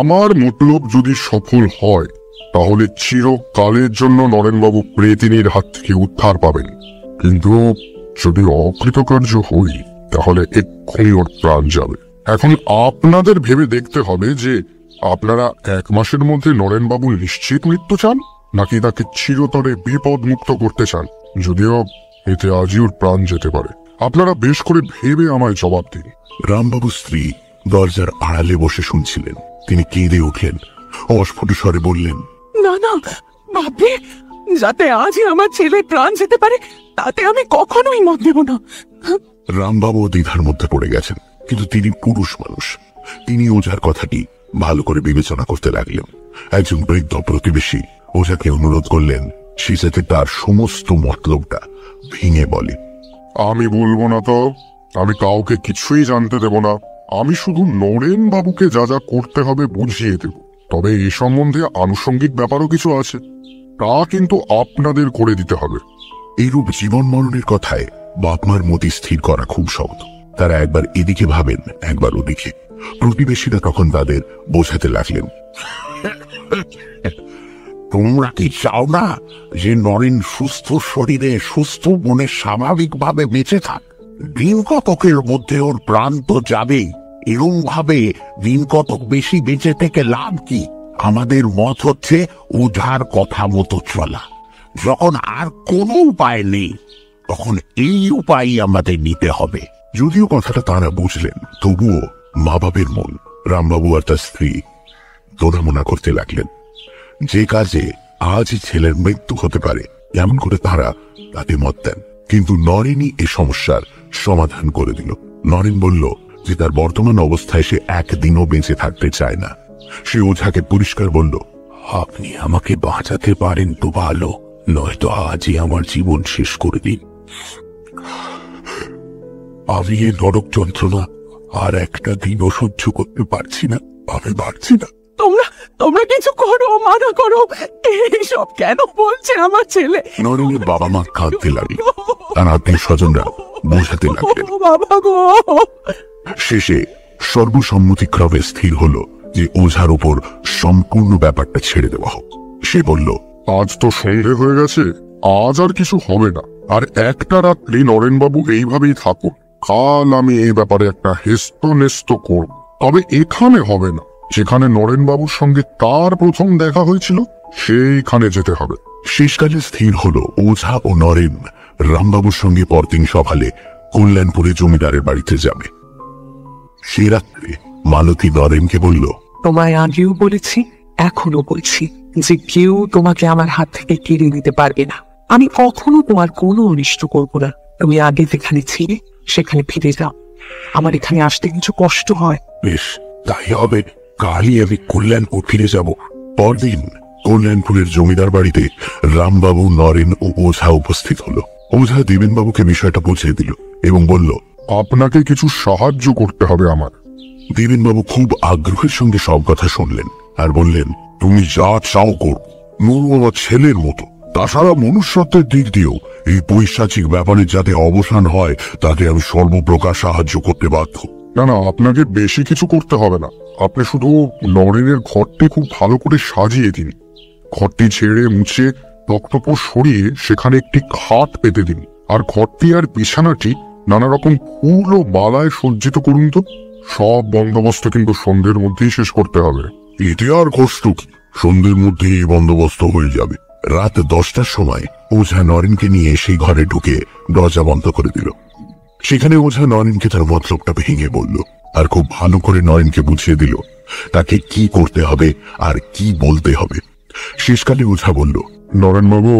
আমার মতলব যদি সফল হয় তাহলে চিরকালের জন্য নরেনবাবু প্রেতিনীর হাত থেকে উদ্ধার পাবেন, কিন্তু যদি অকৃতকার্য হই তাহলে এক্ষুনি ওর প্রাণ যাবে। এখন আপনাদের ভেবে দেখতে হবে যে আপনারা 1 মাসের মধ্যে নরেনবাবুর নিশ্চিত মৃত্যু চান, নাকি তাকে চিরতরে বিপদ মুক্ত করতে চান, যদিও এতে আজই ওর প্রাণ যেতে পারে। আপনারা বেশ করে ভেবে আমায় জবাব দিন। রামবাবু স্ত্রী দরজার আড়ালে বসে শুনছিলেন। তিনি কেঁদে উঠলেন, অস্ফুট স্বরে বললেন, না না বাপরে, যাতে আজই আমার ছেলে প্রাণ যেতে পারে তাতে আমি কখনোই মত দেব না। রামবাবু দ্বিধার মধ্যে পড়ে গেছেন, কিন্তু তিনি পুরুষ মানুষ। তিনি ওঝার কথাটি ভালো করে বিবেচনা করতে লাগলেন। একজন বৃদ্ধ প্রতিবেশী ওঝাকে অনুরোধ করলেন সে যাতে তার সমস্ত মতলবটা ভেঙে বলে। আমি বলবো না তো, আমি কাউকে কিছুই জানতে দেব না। আমি শুধু নরেন বাবুকে যা যা করতে হবে বুঝিয়ে দেব। তবে এই সম্বন্ধে আনুষঙ্গিক ব্যাপারও কিছু আছে, তা কিন্তু আপনাদের করে দিতে হবে। এইরূপ জীবন মরণের কথায় বাপমার মতি স্থির করা খুব শক্ত। তারা একবার এদিকে ভাবেন, একবার ওদিকে। প্রতিবেশীরা তখন তাদের বোঝাতে লাগলেন, তোমরা কি চাও না যে নরেন সুস্থ শরীরে সুস্থ মনে স্বাভাবিকভাবে বেঁচে থাক? দিন কতকের মধ্যে ওর প্রাণ তো যাবেই। এরকম ভাবে দিন কতক বেশি বেঁচে থেকে লাভ কি? আমাদের মত হচ্ছে ওঝার কথা মতো চলা। যখন আর কোনো উপায় নেই তখন এই উপায় আমাদের নিতে হবে। যদিও কথাটা তারা বুঝলেন, তবুও মা বাবের মন রামবাবু আর তার স্ত্রী দোনামোনা করতে লাগলেন। যে কাজে আজই ছেলের মৃত্যু হতে পারে এমন করে তারা তাতে মত দেন। কিন্তু নরেনই এ সমস্যার সমাধান করে দিল। নরেন বলল যে তার বর্তমান অবস্থায় সে একদিনও বেঁচে থাকতে চায় না। সে ওঝাকে পরিষ্কার বলল, আপনি আমাকে বাঁচাতে পারেন তো ভালো, নয়তো আজই আমার জীবন শেষ করে দিন। আমি এ নরক যন্ত্রণা আর একটা দিনও সহ্য করতে পারছি না, আমি পারছি না। তোমরা কিছু করো, মানা করো, এইসব কেন বলছে আমার ছেলে? নরেনের বাবা মা কাঁদতে লাগলো, তার আত্মীয় স্বজনরা বোঝাতে লাগলেন। বাবা গো। শেষে সর্বসম্মতিক্রমে স্থির হলো যে ওঝার উপর সম্পূর্ণ ব্যাপারটা ছেড়ে দেওয়া হোক। সে বলল, আজ তো সন্ধে হয়ে গেছে, আজ আর কিছু হবে না। আর একটা রাত্রি নরেনবাবু এইভাবেই থাকুন। কাল আমি এই ব্যাপারে একটা হেস্তনেস্ত করব। তবে এখানে হবে না, যেখানে নরেনবাবুর সঙ্গে তার প্রথম দেখা হয়েছিল সেইখানে যেতে হবে। শেষকালে স্থির হলো ওঝা ও নরেন রামবাবুর সঙ্গে পরদিন সকালে কল্যাণপুরে জমিদারের বাড়িতে যাবে। সে রাত্রে মালতী নরেনকে বলল, তোমায় আগেও বলেছি, এখনো বলছি যে কেউ তোমাকে আমার হাত থেকে কেড়ে নিতে পারবে না। আমি কখনো তোমার কোনো অনিষ্ট করব না। তুমি আগে যেখানে ছিলে সেখানে ফিরে যাও। আমার এখানে আসতে কিছু কষ্ট হয়। বেশ, তাই হবে। কালই আমি কল্যাণপুর ফিরে যাব। পরদিন কল্যাণপুরের জমিদার বাড়িতে রামবাবু, নরেন ও ওঝা উপস্থিত হলো। ওঝা দেবেনবাবুকে বিষয়টা বুঝিয়ে দিল এবং বলল, আপনাকে কিছু সাহায্য করতে হবে আমার। দেবেনবাবু খুব আগ্রহের সঙ্গে সব কথা শুনলেন আর বললেন, তুমি যা চাও করো, নুরু আমার ছেলের মতো। তাছাড়া মনুষ্যত্বের দিক দিয়েও এই পৈশাচিক ব্যাপারে যাতে অবসান হয় তাতে আমি সর্বপ্রকার সাহায্য করতে বাধ্য। না না, আপনাকে বেশি কিছু করতে হবে না। আপনি শুধু নরেনের ঘরটি খুব ভালো করে সাজিয়ে দিন। ঘরটি ছেড়ে মুছে তক্তপোষ সরিয়ে সেখানে একটি খাট পেতে দিন। আর ঘরটি আর বিছানাটি নানা রকম ফুল ও মালায় সজ্জিত করুন তো। সব বন্দোবস্ত কিন্তু সন্ধ্যের মধ্যেই শেষ করতে হবে। এতে আর কষ্ট কি, সন্ধ্যের মধ্যে এই বন্দোবস্ত হয়ে যাবে। রাত 10টার সময় ওঝা নরেনকে নিয়ে সেই ঘরে ঢুকে দরজা বন্ধ করে দিল। সেখানে ওঝা নরেনকে তার মতলবটা ভেঙে বলল আর খুব ভালো করে নরেনকে বুঝিয়ে দিল তাকে কি করতে হবে আর কি বলতে হবে। শেষকালে ওঝা বলল, নরেনবাবু,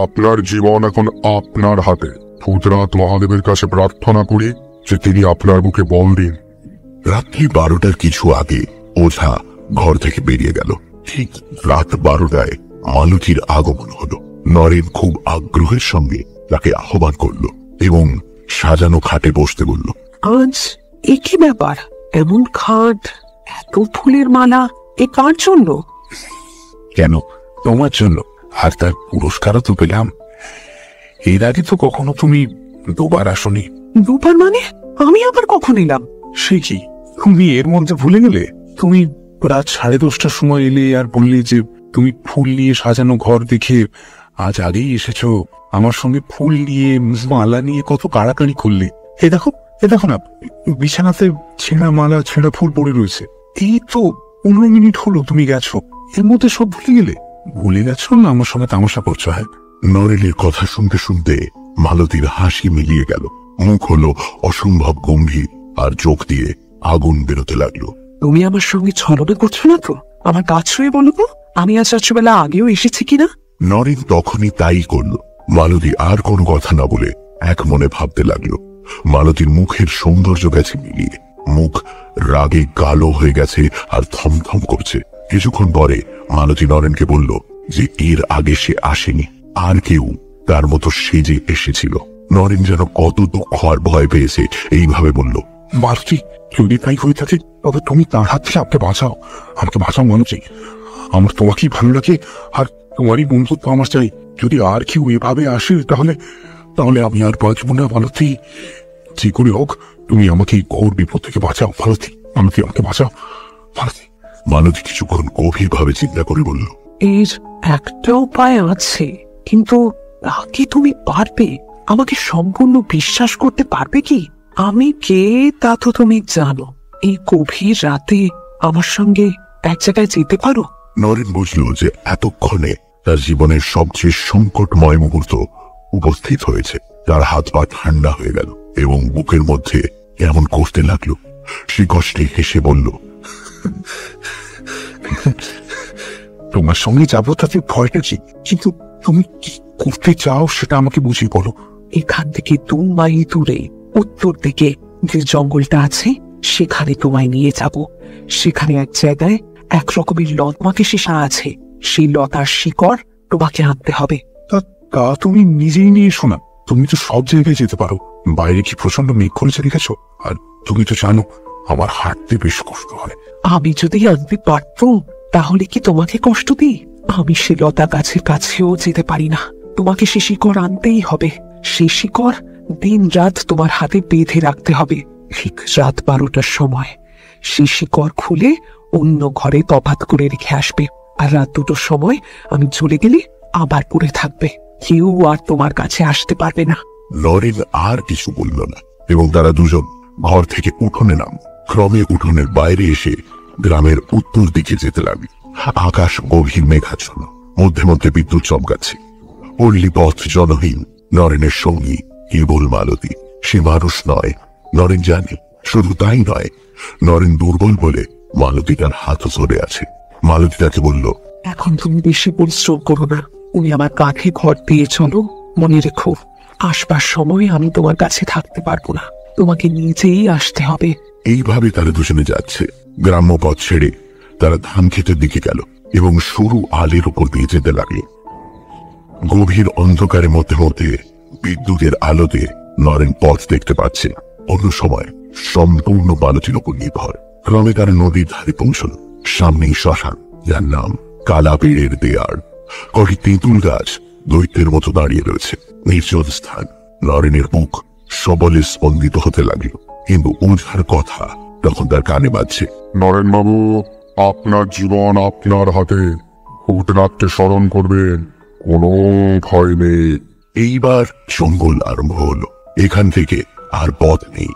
আপনার জীবন এখন আপনার হাতে। ভূতনাথ মহাদেবের কাছে প্রার্থনা করি যে তিনি আপনার বুকে বল দিন। রাত্রি 12টার কিছু আগে ওঝা ঘর থেকে বেরিয়ে গেল। ঠিক রাত 12টায় মালতীর আগমন হলো। নরেন খুব আগ্রহের সঙ্গে তাকে আহ্বান করলো এবং সাজানো খাটে বসতে বলল। আজ এ কি ব্যাপার? এমন খাট, এত ফুলের মালা, এ কার জন্য? কেন, তোমার জন্য। আর তার পুরস্কারও তো পেলাম। এর আগে তো কখনো তুমি দুবার আসনি। দুবার মানে? আমি আবার কখন এলাম? সে কি, তুমি এর মধ্যে ভুলে গেলে? তুমি রাত 10:30টার সময় এলে আর বললে যে তুমি ফুল নিয়ে সাজানো ঘর দেখে আজ আগেই এসেছো। আমার সঙ্গে ফুল নিয়ে, মালা নিয়ে কত কাড়াকাড়ি করলে। এ দেখো না, বিছানাতে ছেঁড়া মালা, ছেঁড়া ফুল পড়ে রয়েছে। এই তো 15 মিনিট হলো তুমি গেছো, এর মধ্যে সব ভুলে গেলে? ভুলে গেছো না আমার সঙ্গে তামাশা করছো? হ্যাঁ। নরেনের কথা শুনতে শুনতে মালতীর হাসি মিলিয়ে গেল। মুখ হলো অসম্ভব গম্ভীর আর চোখ দিয়ে আগুন বেরোতে লাগলো। তুমি আমার সঙ্গে ছলনা করছো না তো? আমার কাজ শুয়ে বলো তো, আমি আজ রাত্রিবেলা আগেও এসেছি কিনা? নরেন তখনই তাই করল। মালতী আর কোনো কথা না বলে এক মনে ভাবতে লাগলো। মালতীর মুখের সৌন্দর্য গেছে মিলিয়ে, মুখ রাগে কালো হয়ে গেছে আর থমথম করছে। কিছুক্ষণ পরে মালতী নরেনকে বলল যে এর আগে সে আসেনি, আর কেউ তার মতো সেজে এসেছিল। নরেন যেন কত দুঃখ আর ভয় পেয়েছে, এইভাবে বলল, মালতী, যদি তাই হয়ে থাকে তবে তুমি তার হাত থেকে আমাকে বাঁচাও। আমাকে বাঁচাও মালতী। আমার তোমাকেই ভালো লাগে আর তোমারই বন্ধুত্ব আমার চাই। যদি আর কেউ এভাবে আসে তাহলে আমি আর বাঁচব না মালতী। যে করে হোক তুমি আমাকে এই ঘোর বিপদ থেকে বাঁচাও মালতী। আমাকে বাঁচাও মালতী। মালতী কিছুক্ষণ গভীরভাবে চিন্তা করে বলল, এর একটা উপায় আছে, কিন্তু তাকে তুমি পারবে? আমাকে সম্পূর্ণ বিশ্বাস করতে পারবে কি? আমি কে তা তো তুমি জানো। এই গভীর রাতে আমার সঙ্গে এক জায়গায় যেতে পারো? নরেন বুঝল যে এতক্ষণে তার জীবনের সবচেয়ে সংকটময় মুহূর্ত উপস্থিত হয়েছে। তার হাত পা ঠান্ডা হয়ে গেল এবং বুকের মধ্যে কেমন করতে লাগলো। সে কষ্টে হেসে বলল, তোমার সঙ্গে যাবো তাতে ভয়টা কি, কিন্তু তুমি কি করতে চাও সেটা আমাকে বুঝিয়ে বলো। এখান থেকে 2 মাইল দূরে উত্তর দিকে যে জঙ্গলটা আছে সেখানে তোমায় নিয়ে যাব। সেখানে এক জায়গায় এক রকমের লতাকে শেষা আছে। সেই লতার শিকড় তোমাকে আনতে হবে। তা তুমি নিজেই নিয়ে এসো না, তুমি তো সব জায়গায় যেতে পারো। বাইরে কি প্রচন্ড মেঘ করেছে দেখেছো? আর তুমি তো জানো আমার হাঁটতে বেশ কষ্ট হয়। আমি যদি আনতে পারতাম তাহলে কি তোমাকে কষ্ট দিই? আমি সে লতা গাছের কাছেও যেতে পারি না। তোমাকে সে শিকড় আনতেই হবে। সেই শিকড় দিন রাত তোমার হাতে বেঁধে রাখতে হবে। ঠিক রাত 12টার সময় সেই শিকড় খুলে অন্য ঘরে তফাৎ করে রেখে আসবে। আর রাত 2টোর সময় আমি চলে গেলে আবার পড়ে থাকবে। কেউ আর তোমার কাছে আসতে পারবে না। নরেন আর কিছু বলল না এবং তারা দুজন ঘর থেকে উঠোনে নাম। ক্রমে উঠোনের বাইরে এসে গ্রামের উত্তর দিকে যেতে লাগল। আকাশ গভীর মেঘাচ্ছন্ন, মধ্যে মধ্যে বিদ্যুৎ চমকাচ্ছে। পল্লী পথ জনহীন। নরেনের সঙ্গী কেবল মালতী। সে মানুষ নয়, নরেন জানে। শুধু তাই নয়, নরেন দুর্বল বলে মালতী তার হাত ধরে আছে। মালতী তাকে বলল, এখন তুমি বেশি পরিশ্রম করো না। তুমি আমার কাঁধে ঘর দিয়ে চলো। মনে রেখো, আসবার সময় আমি তোমার কাছে থাকতে পারবো না। তোমাকে নিজেই আসতে হবে। এইভাবে তারা দুজনে যাচ্ছে। গ্রাম্য পথ ছেড়ে তারা ধান ক্ষেতের দিকে গেল এবং সরু আলের উপর দিয়ে যেতে লাগল। গভীর অন্ধকারের মধ্যে মধ্যে বিদ্যুতের আলোতে নরেন পথ দেখতে পাচ্ছে। অন্য সময় সম্পূর্ণ বালতির উপর নির্ভর। ক্রমে তারা নদীর ধারে পৌঁছল। সামনেই শ্মশান, যার নাম কালা পেড়ের দেয়ার। কটি তেঁতুল গাছ দৈত্যের মতো দাঁড়িয়ে রয়েছে। নির্জন স্থান। নরেনের বুক সবলে স্পন্দিত হতে লাগলো, কিন্তু ওঝার কথা তখন তার কানে বাজছে। নরেন বাবু, আপনার জীবন আপনার হাতে। ভূতনাথকে স্মরণ করবেন, কোনো ভয় নেই। এইবার জঙ্গল আরম্ভ হলো। এখান থেকে আর পথ নেই।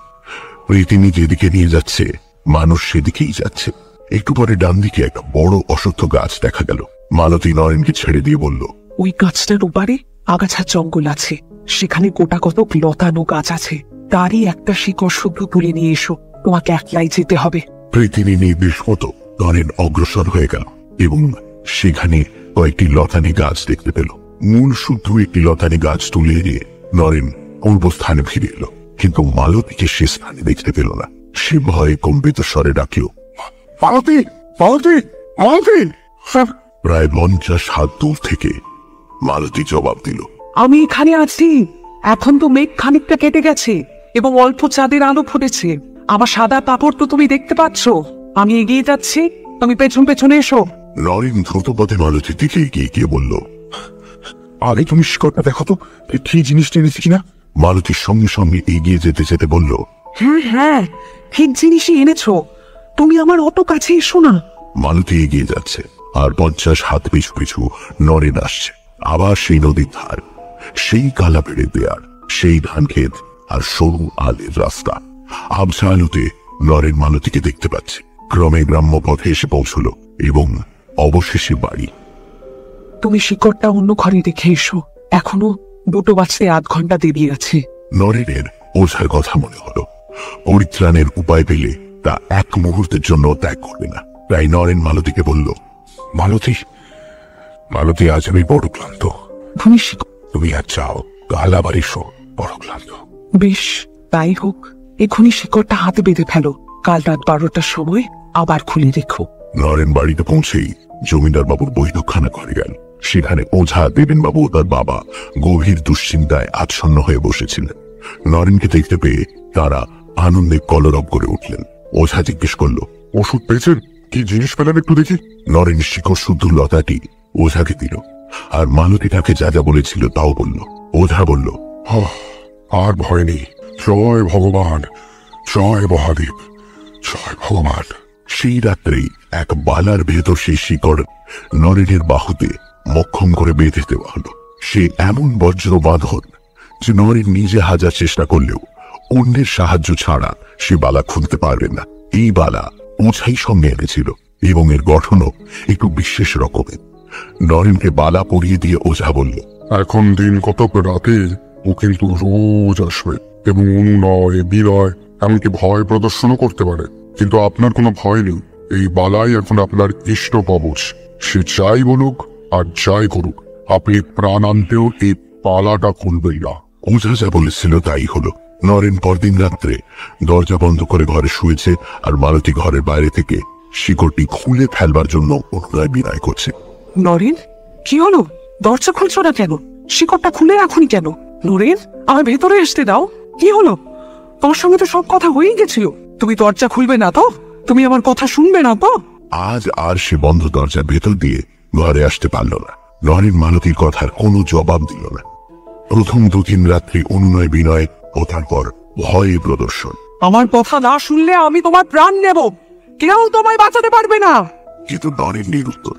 পৃথিবী যেদিকে নিয়ে যাচ্ছে মানুষ সেদিকেই যাচ্ছে। একটু পরে ডান দিকে একটা বড় অশ্বত্থ গাছ দেখা গেল। মালতী নরেনকে ছেড়ে দিয়ে বলল, ওই গাছটার ওপারে আগাছার জঙ্গল আছে। সেখানে গোটা কতক লতানো গাছ আছে। তারই একটা শিকড় শুদ্ধ তুলে নিয়ে এসো। তোমাকে একলাই যেতে হবে। পৃথিবী নির্দেশ মতো নরেন অগ্রসর হয়ে গেল এবং সেখানে কয়েকটি লতানি গাছ দেখতে পেল। মূল শুদ্ধ একটি লতানি গাছ তুলে নিয়ে নরেন পূর্ব স্থানে ফিরে এলো, কিন্তু মালতীকে সে স্থানে দেখতে পেল না। সে ভয়ে কম্পিত স্বরে ডাকল, মালতী, মালতী, মালতী। প্রায় 50 হাত দূর থেকে মালতী জবাব দিল, আমি এখানে আছি। এখন তো মেঘ খানিকটা কেটে গেছে এবং অল্প চাঁদের আলো ফুটেছে। আমার সাদা কাপড় তো তুমি দেখতে পাচ্ছ। আমি এগিয়ে যাচ্ছি, তুমি পেছন পেছনে এসো। নরেন দ্রুত পথে মালতীর দিকে এগিয়ে গিয়ে বলল, আরে তুমি শিকড়টা দেখো তো, ঠিক জিনিসটা এনেছি কিনা। মালতীর সঙ্গে সঙ্গে এগিয়ে যেতে যেতে বলল, হ্যাঁ হ্যাঁ, ঠিক জিনিসই এনেছো। তুমি আমার অত কাছে এসো না। মালতী এগিয়ে যাচ্ছে আর 50 হাত পিছু পিছু নরেন আসছে। আবার সেই নদীর ধার, সেই কালা পেড়ে দেয়ার, সেই ধান ক্ষেত আর সরু আলের রাস্তা। আবছা আলোতে নরেন মালতীকে দেখতে পাচ্ছে। ক্রমে গ্রাম্য পথে এসে পৌঁছল এবং অবশেষে বাড়ি। তুমি শিকড়টা অন্য ঘরে রেখে এসো। এখনো 2টো বাজতে আধ ঘন্টা দেরি আছে। নরেনের ওঝার কথা মনে হলো। পরিত্রাণের উপায় পেলে তা এক মুহূর্তের জন্য ত্যাগ করবে না। তাই নরেন মালতীকে বলল, মালতী, মালতী, আজ আমি বড় ক্লান্ত। তুমি শিকড়, তুমি আর যাও, কাল আবার এসো। বড় ক্লান্ত। বেশ, তাই হোক। এখনই শিকড়টা হাতে বেঁধে ফেলো। কাল রাত 12টার সময় আবার খুলে রেখো। নরেন বাড়িতে পৌঁছেই জমিদার বাবুর বৈঠকখানা ঘরে গেল। সেখানে ওঝা দেবেন বাবু ও তার বাবা গভীর দুশ্চিন্তায় আচ্ছন্ন হয়ে বসেছিলেন। নরেনকে দেখতে পেয়ে তারা আনন্দে কলরব করে উঠলেন। ওঝা জিজ্ঞেস করল, ওষুধ পেয়েছেন? কি জিনিস পেলেন একটু দেখি। নরেন শিকড় শুদ্ধ লতাটি ওঝাকে দিল আর মালতী তাকে যা যা বলেছিল তাও বলল। ওঝা বলল, আর ভয় নেই। জয় ভগবান, জয় মহাদেব, জয় ভগবান। সেই রাত্রেই এক বালার ভেতর সেই শিকড় নরেনের বাহুতে মক্ষম করে বেঁধে দেওয়া হলো। সে এমন বজ্র বাঁধন যে নরেন নিজে হাজার চেষ্টা করলেও অন্যের সাহায্য ছাড়া সে বালা খুলতে পারবে না। এই বালা ওঝাই সঙ্গে এনেছিল। এবং এর গঠনও একটু বিশেষ রকমের। নরেনকে বালা পরিয়ে দিয়ে ওঝা বলল, এখন দিন কতক রাতে ও কিন্তু রোজ আসবে এবং অনুনয় বিনয় এমনকি ভয় প্রদর্শনও করতে পারে, কিন্তু আপনার কোনো ভয় নেই। এই বালাই এখন আপনার ইষ্ট কবচ। সে যাই বলুক আর যাই করুক, আপনি প্রাণান্তেও এই পালাটা খুলবেন না। ওঝা যা বলেছিল তাই হলো। নরেন পরদিন রাত্রে দরজা বন্ধ করে ঘরে শুয়েছে, আর মালতী ঘরের বাইরে থেকে শিকড়টি খুলে ফেলবার জন্য অনুনয় বিনয় করছে। নরেন, কি হলো? দরজা খুলছো না কেন? শিকড়টা খুলে রাখুনি কেন? নরেন, আমার ভেতরে আসতে দাও। কি হলো? তোমার সঙ্গে তো সব কথা হয়েই গেছিল। তুমি দরজা খুলবে না তো? তুমি আমার কথা শুনবে না তো? আজ আর সে বন্ধ দরজার ভেতর দিয়ে ঘরে আসতে পারল না। নরেন মালতীর কথার কোনো জবাব দিল না। প্রথম 2-3 রাত্রি অনুনয় বিনয় ও তারপর ভয়ে প্রদর্শন। আমার কথা না শুনলে আমি তোমার প্রাণ নেব। কেউ তোমায় বাঁচাতে পারবে না। কিন্তু নরেন নিরুত্তর।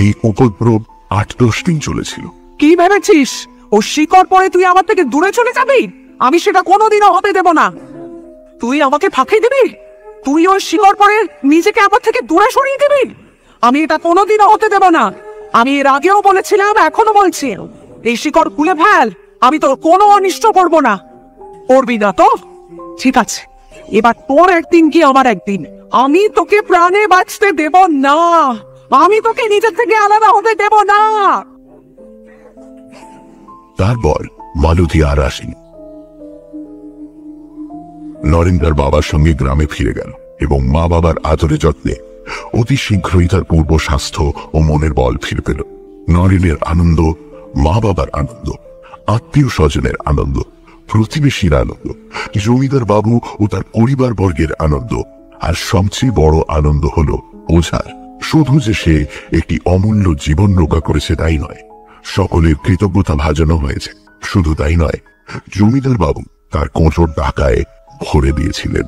এই উপদ্রব 8-10 দিন চলেছিল। কি ভেবেছিস ও শিকড় পরে তুই আমার থেকে দূরে চলে যাবি? আমি সেটা কোনোদিনও হতে দেব না। তুই আমাকে ফাঁকি দিবি? তুই ওই শিকড় পরে নিজেকে আমার থেকে দূরে সরিয়ে দিবি? আমি এটা কোনোদিনও হতে দেব না। আমি এর আগেও বলেছিলাম, এখনো বলছি, এই শিকড় খুলে ফেল। আমি তোর কোনো অনিষ্ট করব না। করবি না তো? ঠিক আছে, এবার তোর একদিন কি আমার একদিন। আমি তোকে প্রাণে বাঁচতে দেব না। আমি তোকে নিজের থেকে আলাদা হতে দেব না। তারপর মালতী আর আসেনি। নরেন তার বাবার সঙ্গে গ্রামে ফিরে গেল এবং মা বাবার আদরে যত্নে অতি শীঘ্রই তার পূর্ব স্বাস্থ্য ও মনের বল ফিরে পেল। নরেনের আনন্দ, মা বাবার আনন্দ, আত্মীয় স্বজনের আনন্দ, প্রতিবেশীর আনন্দ, জমিদার বাবু ও তার পরিবার বর্গের আনন্দ, আর সবচেয়ে বড় আনন্দ হলো ওঝার। শুধু যে সে একটি অমূল্য জীবন রক্ষা করেছে তাই নয়, সকলের কৃতজ্ঞতা ভাজানো হয়েছে। শুধু তাই নয়, জমিদার বাবু তার কোঁচর টাকায় ভরে দিয়েছিলেন।